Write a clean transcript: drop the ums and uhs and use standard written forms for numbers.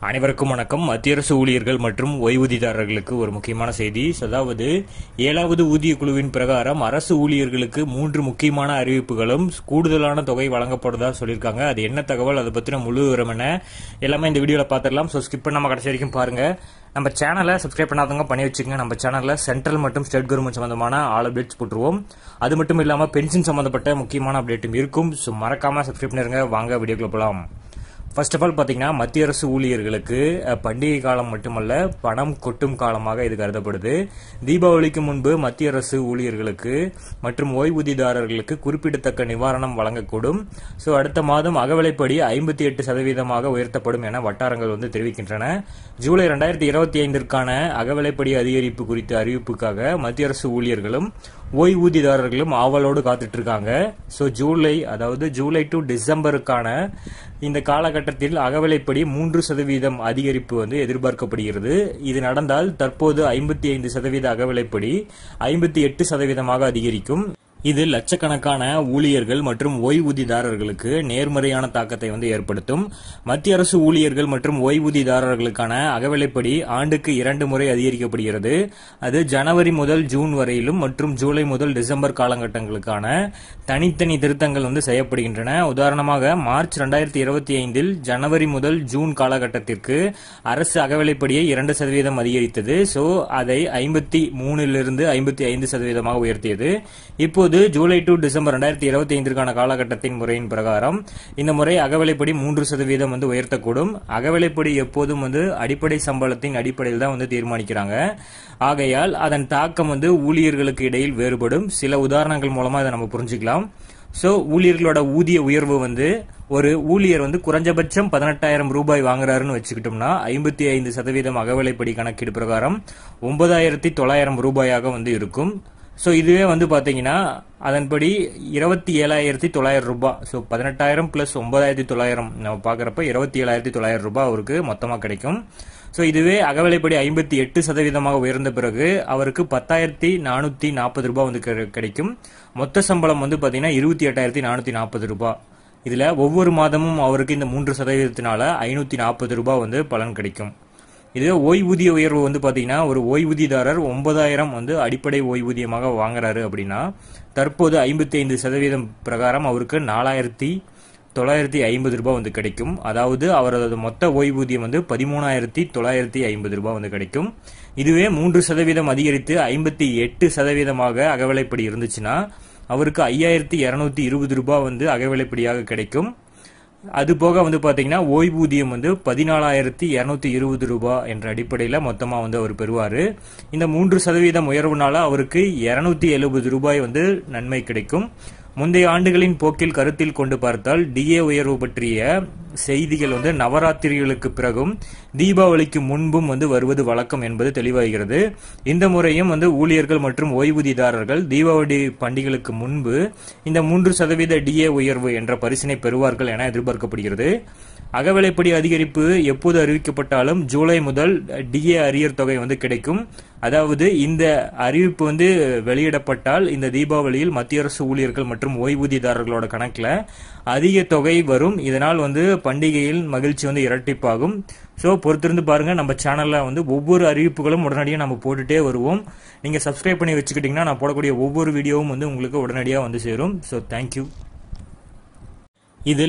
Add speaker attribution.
Speaker 1: அனைவருக்கும் வணக்கம். மத்திய அரசு ஊழியர்கள் மற்றும் ஓய்வூதியதாரர்களுக்கு ஒரு முக்கியமான செய்தி. அதாவது 7வது ஊதிய குழுவின் பிரகாரம் அரசு ஊழியர்களுக்கு 3 முக்கியமான அறிவிப்புகளும் கூடுதலான தொகை வழங்கப்படுவதா சொல்லியிருக்காங்க. அது என்ன தகவல், அதை பற்றின முழு விவரம் என்ன, எல்லாமே இந்த வீடியோவில் பார்த்துடலாம். ஸோ ஸ்கிப் பண்ணாம கடைசி வரைக்கும் பாருங்க. நம்ம சேனலை சப்ஸ்கிரைப் பண்ணாதவங்க பண்ணி வச்சுக்கோங்க. நம்ம சேனலில் சென்ட்ரல் மற்றும் ஸ்டேட் கவர்மெண்ட் சம்பந்தமான ஆல் அப்டேட்ஸ் போட்டுருவோம். அது மட்டும் இல்லாமல் பென்ஷன் சம்பந்தப்பட்ட முக்கியமான அப்டேட்டும் இருக்கும். ஸோ மறக்காம சப்ஸ்கிரைப் பண்ணிருங்க. வாங்க வீடியோக்குள்ள போகலாம். ஃபர்ஸ்ட் ஆஃப் ஆல் பார்த்தீங்கன்னா, மத்திய அரசு ஊழியர்களுக்கு பண்டிகை காலம் மட்டுமல்ல, பணம் கொட்டும் காலமாக இது கருதப்படுது. தீபாவளிக்கு முன்பு மத்திய அரசு ஊழியர்களுக்கு மற்றும் ஓய்வூதியதாரர்களுக்கு குறிப்பிடத்தக்க நிவாரணம் வழங்கக்கூடும். ஸோ அடுத்த மாதம் அகவிலைப்படி 58% உயர்த்தப்படும் என வட்டாரங்கள் தெரிவிக்கின்றன. ஜூலை 2025ற்கான அகவிலைப்படி அதிகரிப்பு குறித்த அறிவிப்புக்காக மத்திய அரசு ஊழியர்களும் ஓய்வூதியதாரர்களும் ஆவலோடு காத்துட்டு இருக்காங்க. ஸோ ஜூலை டு டிசம்பருக்கான இந்த காலகட்டத்தில் அகவிலைப்படி 3% அதிகரிப்பு எதிர்பார்க்கப்படுகிறது. இது நடந்தால் தற்போது 55% அகவிலைப்படி 58% அதிகரிக்கும். இது லட்சக்கணக்கான ஊழியர்கள் மற்றும் ஓய்வூதியதாரர்களுக்கு நேர்மறையான தாக்கத்தை ஏற்படுத்தும். மத்திய அரசு ஊழியர்கள் மற்றும் ஓய்வூதியதாரர்களுக்கான அகவிலைப்படி ஆண்டுக்கு 2 முறை அதிகரிக்கப்படுகிறது. அது ஜனவரி முதல் ஜூன் வரையிலும் மற்றும் ஜூலை முதல் டிசம்பர் காலகட்டங்களுக்கான தனித்தனி திருத்தங்கள் செய்யப்படுகின்றன. உதாரணமாக மார்ச் 2025 ஜனவரி முதல் ஜூன் காலகட்டத்திற்கு அரசு அகவிலைப்படியை 2% அதிகரித்தது. ஸோ அதை 53லிருந்து 55% உயர்த்தியது. இப்போது ஜூலை டு டிசம்பர் 2025ற்கான காலகட்டத்தின் முறையின் பிரகாரம் இந்த முறை அகவிலைப்படி 3% உயர்த்தக்கூடும். அகவிலைப்படி எப்போதும் அடிப்படை சம்பளத்தின் அடிப்படையில் தான் தீர்மானிக்கிறாங்க. ஆகையால் அதன் தாக்கம் ஊழியர்களுக்கு இடையில் வேறுபடும். சில உதாரணங்கள் மூலமா இதை நம்ம புரிஞ்சுக்கலாம். ஸோ ஊழியர்களோட ஊதிய உயர்வு ஒரு ஊழியர் குறைஞ்சபட்சம் 18,000 ரூபாய் வாங்குறாருன்னு வச்சுக்கிட்டோம்னா 55% அகவிலைப்படி கணக்கீடு பிரகாரம் 9,900 ரூபாயாக இருக்கும். ஸோ இதுவே பாத்தீங்கன்னா அதன்படி 27,900 ரூபாய். ஸோ 18,000 பிளஸ் 9,900 நம்ம பாக்குறப்ப 27,900 ரூபாய் அவருக்கு மொத்தமா கிடைக்கும். ஸோ இதுவே அகவிலைப்படி 58% உயர்ந்த பிறகு அவருக்கு 10,440 ரூபாய் கிடைக்கும். மொத்த சம்பளம் பாத்தீங்கன்னா 28,440 ரூபாய். இதுல ஒவ்வொரு மாதமும் அவருக்கு இந்த 3%னால 540 ரூபாய் பலன் கிடைக்கும். இதுவே ஓய்வூதிய உயர்வு பாத்தீங்கன்னா ஒரு ஓய்வூதியதாரர் 9,000 அடிப்படை ஓய்வூதியமாக வாங்குறாரு அப்படின்னா தற்போது 55% பிரகாரம் அவருக்கு 4,950 ரூபாய் கிடைக்கும். அதாவது அவரது மொத்த ஓய்வூதியம் 13,950 ரூபாய் கிடைக்கும். இதுவே 3% அதிகரித்து 58% அகவிலைப்படி இருந்துச்சுன்னா அவருக்கு 5,220 ரூபாய் அகவிலைப்படியாக கிடைக்கும். அது போக பாத்தீங்கன்னா ஓய்வூதியம் 14,220 ரூபாய் என்ற அடிப்படையில் மொத்தமா அவர் பெறுவாரு. இந்த 3% உயர்வுனால அவருக்கு 270 ரூபாய் நன்மை கிடைக்கும். முந்தைய ஆண்டுகளின் போக்கில் கருத்தில் கொண்டு பார்த்தால் டிஏ உயர்வு பற்றிய செய்திகள் நவராத்திரிகளுக்கு பிறகும் தீபாவளிக்கு முன்பும் வருவது வழக்கம் என்பது தெளிவாகிறது. இந்த முறையும் ஊழியர்கள் மற்றும் ஓய்வூதியதாரர்கள் தீபாவளி பண்டிகைகளுக்கு முன்பு இந்த 3% டிஏ உயர்வு என்ற பரிசினை பெறுவார்கள் என எதிர்பார்க்கப்படுகிறது. அகவிலைப்படி அதிகரிப்பு எப்போது அறிவிக்கப்பட்டாலும் ஜூலை முதல் டிஏ அரியர் தொகை கிடைக்கும். அதாவது இந்த அறிவிப்பு வெளியிடப்பட்டால் இந்த தீபாவளியில் மத்திய அரசு ஊழியர்கள் மற்றும் ஓய்வூதியதாரர்களோட கணக்குல அதிக தொகை வரும். இதனால் பண்டிகையில் மகிழ்ச்சி இரட்டிப்பாகும். ஸோ பொறுத்திருந்து பாருங்க. நம்ம சேனல்ல ஒவ்வொரு அறிவிப்புகளும் உடனடியாக நம்ம போட்டுட்டே வருவோம். நீங்க சப்ஸ்கிரைப் பண்ணி வச்சுக்கிட்டீங்கன்னா நான் போடக்கூடிய ஒவ்வொரு வீடியோவும் உங்களுக்கு உடனடியாக சேரும். So thank you. இது